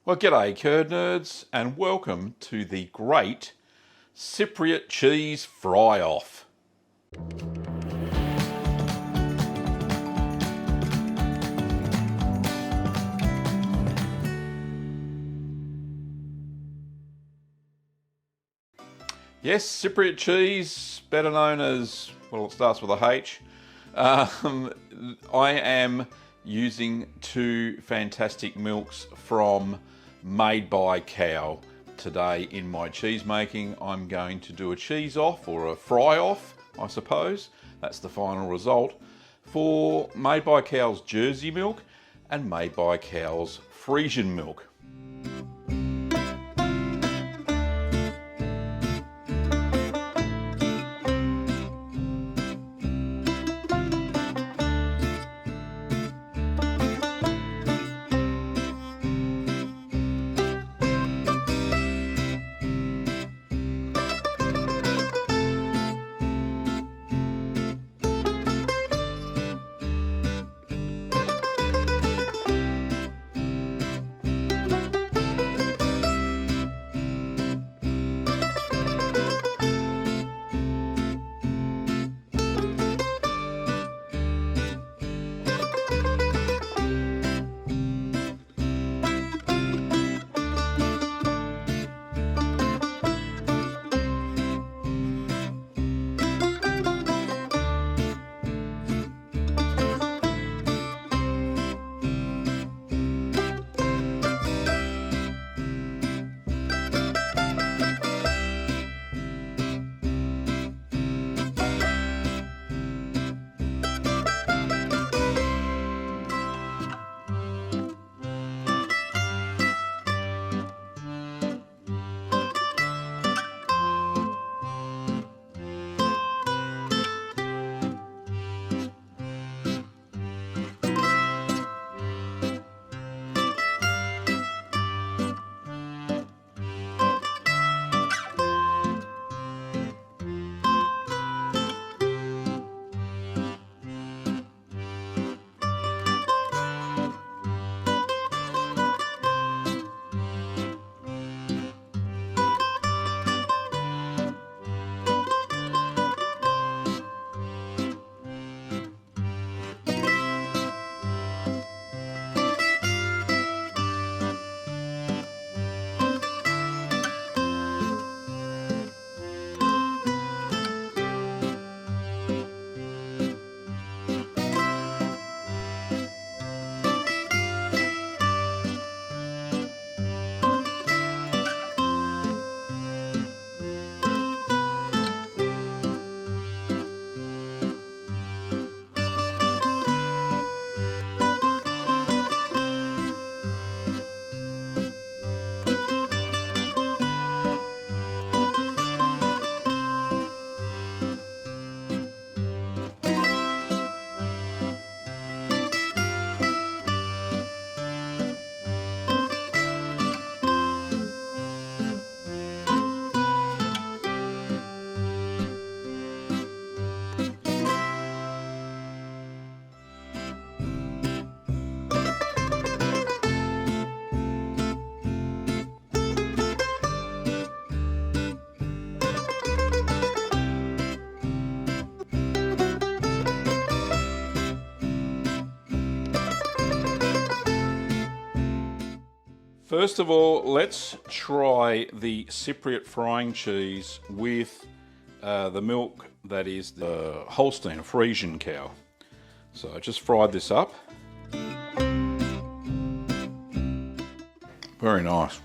Well, g'day curd nerds and welcome to the great Cypriot cheese fry-off. Yes, Cypriot cheese, better known as, well, it starts with a H. I am using two fantastic milks from Made by Cow today in my cheese making. I'm going to do a cheese off or a fry off, I suppose. That's the final result for Made by Cow's Jersey milk and Made by Cow's Frisian milk. First of all, let's try the Cypriot frying cheese with the milk that is the Holstein, a Frisian cow. So I just fried this up. Very nice.